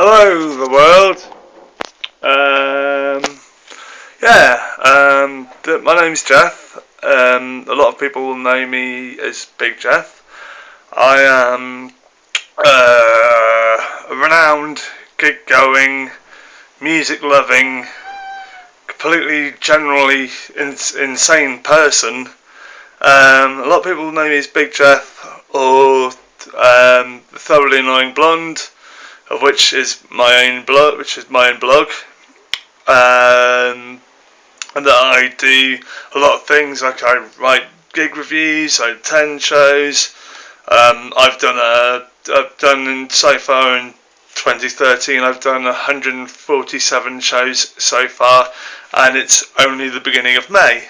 Hello, the world. My name's Jeff. A lot of people will know me as Big Jeff. I am a renowned, gig-going, music-loving, completely generally insane person. A lot of people will know me as Big Jeff or the Thoroughly Annoying Blonde, of which is my own blog, and that I do a lot of things, like I write gig reviews, I attend shows. I've done so far in 2013, I've done 147 shows so far, and it's only the beginning of May.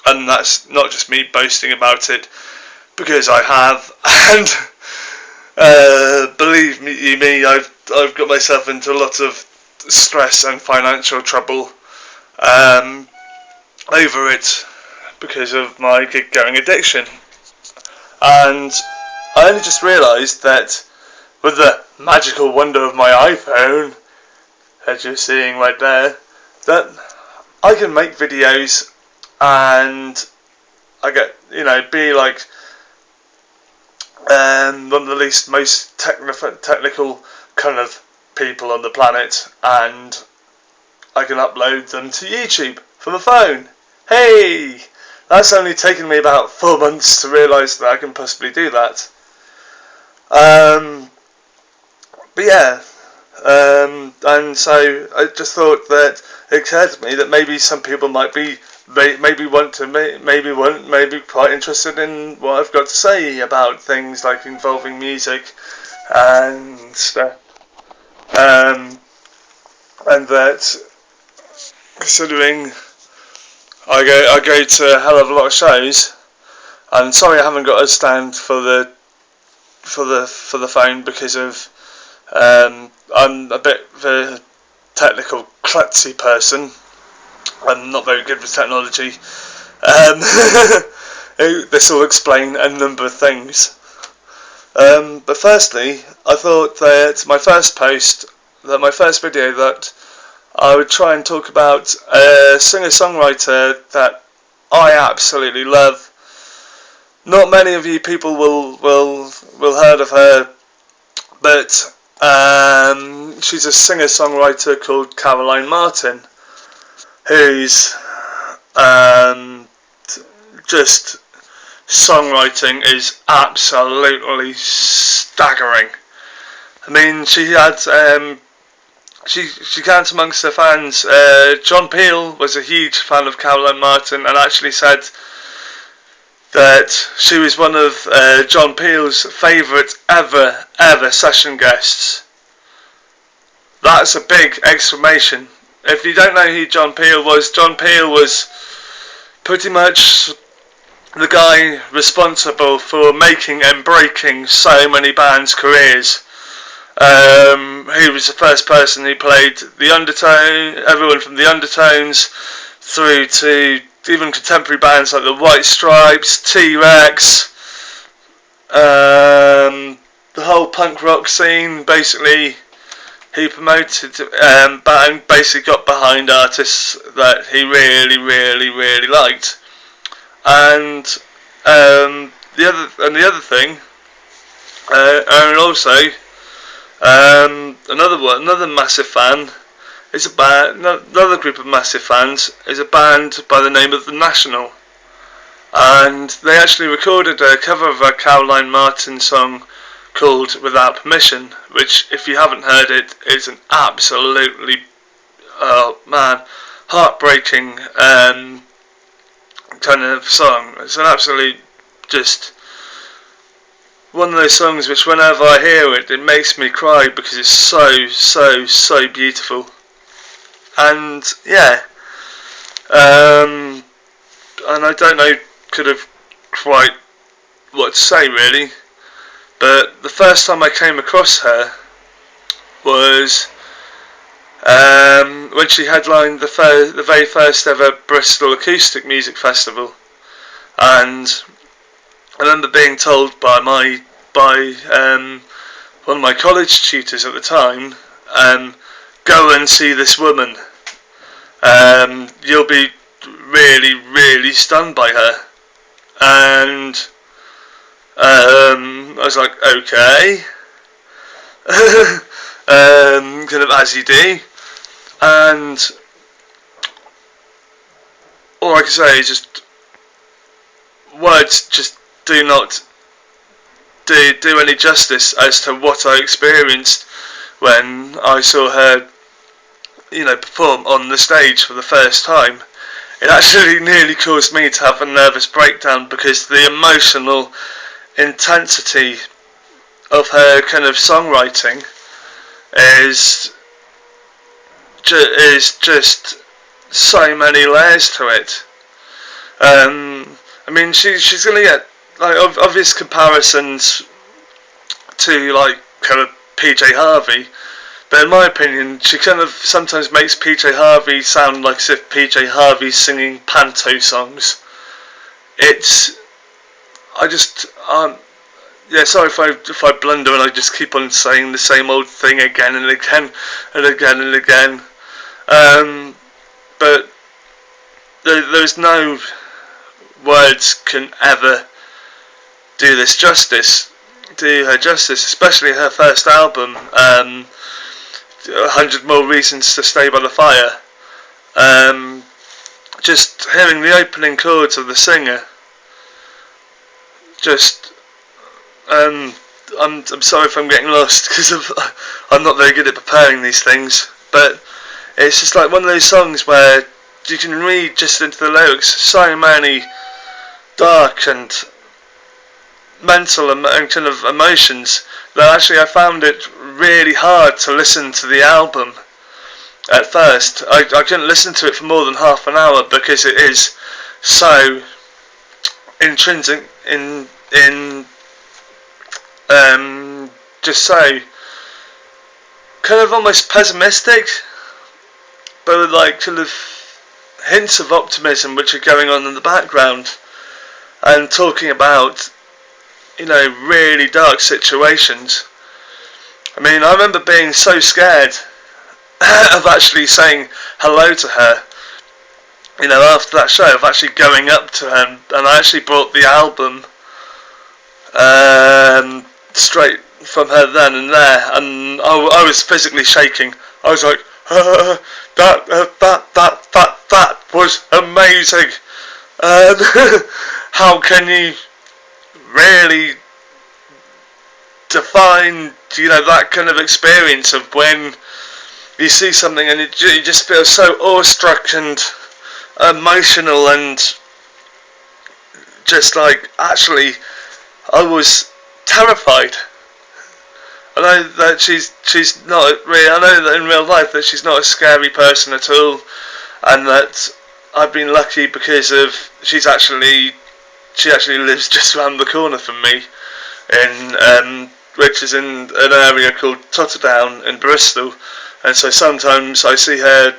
And that's not just me boasting about it, because I have, and believe me, I've got myself into a lot of stress and financial trouble over it because of my gig-going addiction. And I only just realised that with the magical wonder of my iPhone, that you're seeing right there, that I can make videos and I get, be like one of the most technical kind of people on the planet, and I can upload them to YouTube from a phone. Hey! That's only taken me about 4 months to realise that I can possibly do that. But yeah, and so I just thought that it occurred to me that maybe some people might be maybe quite interested in what I've got to say about things like involving music and stuff. And that, considering I go to a hell of a lot of shows, and sorry I haven't got a stand for the phone because of I'm a bit of a technical klutzy person. I'm not very good with technology. This will explain a number of things. But firstly, I thought that my first video that I would try and talk about a singer-songwriter that I absolutely love. Not many of you people will heard of her, but she's a singer-songwriter called Caroline Martin, whose just songwriting is absolutely staggering. I mean, she had she counts amongst her fans. John Peel was a huge fan of Caroline Martin and actually said that she was one of John Peel's favourite ever session guests. That's a big exclamation. If you don't know who John Peel was pretty much the guy responsible for making and breaking so many bands' careers. He was the first person who played everyone from the Undertones through to even contemporary bands like the White Stripes, T-Rex, the whole punk rock scene. Basically, he promoted and basically got behind artists that he really liked. And the other thing, and also another massive fan is another group of massive fans is a band by the name of The National, and they actually recorded a cover of a Caroline Martin song called Without Permission, which, if you haven't heard it, is an absolutely heartbreaking kind of song. It's an absolute just one of those songs which whenever I hear it, it makes me cry because it's so beautiful. And yeah, and I don't know quite what to say really, but the first time I came across her was when she headlined the very first ever Bristol Acoustic Music Festival, and I remember being told by one of my college tutors at the time, go and see this woman. You'll be really, really stunned by her. And I was like, okay. Kind of as you do. And all I can say is just words just do not do any justice as to what I experienced when I saw her, perform on the stage for the first time. It actually nearly caused me to have a nervous breakdown because the emotional intensity of her kind of songwriting is just so many layers to it. I mean, she's going to get like obvious comparisons to like kind of PJ Harvey, but in my opinion, she kind of sometimes makes PJ Harvey sound like as if PJ Harvey's singing panto songs. Sorry if I blunder and I just keep on saying the same old thing again and again and again and again. But there's no words can ever do her justice, especially her first album, 100 More Reasons to Stay by the Fire. Just hearing the opening chords of the singer, I'm sorry if I'm getting lost because I'm not very good at preparing these things, but it's just like one of those songs where you can read just into the lyrics so many dark and mental and kind of emotions that actually I found it really hard to listen to the album at first. I couldn't listen to it for more than half an hour because it is so intrinsic in just so kind of almost pessimistic, but with like kind of hints of optimism which are going on in the background, and talking about really dark situations. I mean, I remember being so scared of actually saying hello to her, after that show, of actually going up to her, and I actually bought the album straight from her then and there, and I was physically shaking. I was like, that was amazing. How can you really define, that kind of experience of when you see something and you just feel so awestruck and emotional, and just like, actually, I was terrified. I know that she's not really, I know that in real life that she's not a scary person at all, and that I've been lucky because of she actually lives just around the corner from me, which is in an area called Totterdown in Bristol, and so sometimes I see her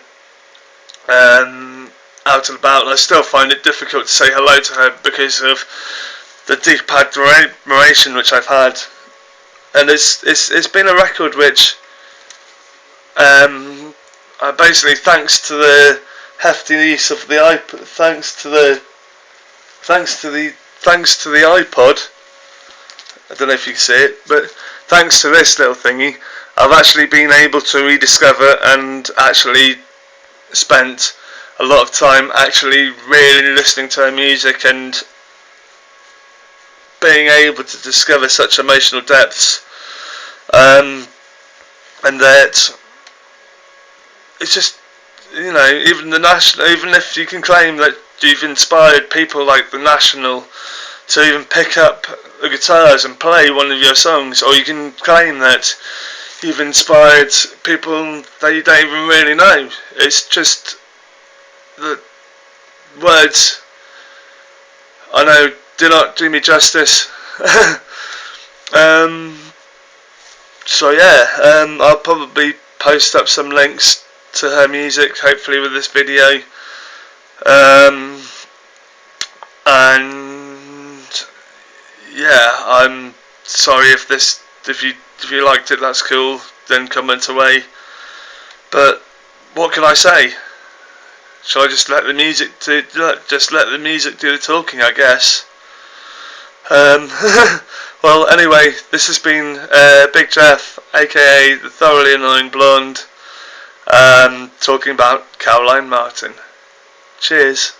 out and about, and I still find it difficult to say hello to her because of the deep admiration which I've had. And it's been a record which, basically, thanks to the hefty use of the iPod, thanks to the iPod. I don't know if you can see it, but thanks to this little thingy, I've actually been able to rediscover and actually spent a lot of time actually really listening to her music and being able to discover such emotional depths, and that it's just, even the National, even if you can claim that you've inspired people like the National to even pick up the guitars and play one of your songs, or you can claim that you've inspired people that you don't even really know. It's just the words, I know, do not do me justice. So yeah, I'll probably post up some links to her music, hopefully with this video, and yeah, I'm sorry if you liked it, that's cool, then comment away. But what can I say? Shall I just let the music do the talking, I guess? Well, anyway, this has been Big Jeff, aka the Thoroughly Annoying Blonde, talking about Caroline Martin. Cheers.